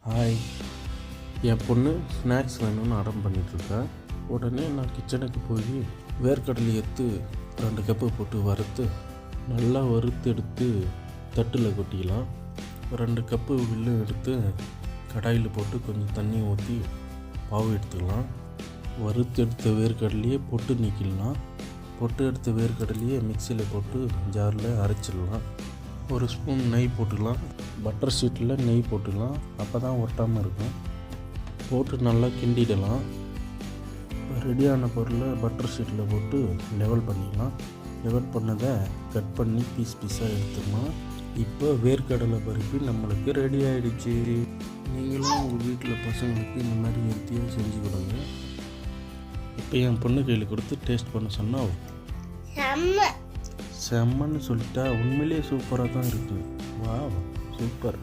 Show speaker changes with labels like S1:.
S1: Hi, என் பொண்ணு snacks வேணும்னு அடம் பண்ணிகிட்ருக்கா. உடனே நான் கிச்சனுக்கு போய் வேர்க்கடலை எடுத்து 2 கப்பு போட்டு வறுத்து நல்லா வறுத்து எடுத்து தட்டில் கொட்டிக்கலாம். 2 கப்பு வில்லும் எடுத்து கடாயில் போட்டு கொஞ்சம் தண்ணி ஊற்றி பாவு எடுத்துக்கலாம். வறுத்து எடுத்த வேர்க்கடலையே பொட்டு நீக்கிடலாம். பொட்டு எடுத்த வேர்க்கடலையே மிக்சியில் போட்டு ஜாரில் அரைச்சிடலாம். 1 ஸ்பூன் நெய் போட்டுக்கலாம். பட்டர் ஷீட்டில் நெய் போட்டுக்கலாம், அப்போ தான் ஒட்டாமல் இருக்கும். போட்டு நல்லா கிண்டிடலாம். ரெடியான பொருளை பட்டர் ஷீட்டில் போட்டு லெவல் பண்ணிக்கலாம். லெவல் பண்ணதை கட் பண்ணி பீஸாக எடுத்துக்கலாம். இப்போ வேர்க்கடலை பருப்பி நம்மளுக்கு ரெடி ஆகிடுச்சு. நீங்களும் உங்கள் வீட்டில் பசங்களுக்கு இந்த மாதிரி ஹெல்த்தியாக செஞ்சு கொடுங்க. இப்போ என் பொண்ணு கையில் கொடுத்து டேஸ்ட் பண்ண சொன்னால் செம்மன்னு சொல்லிட்டா. உண்மையிலேயே சூப்பராக தான் இருக்குது. வா, சூப்பர்.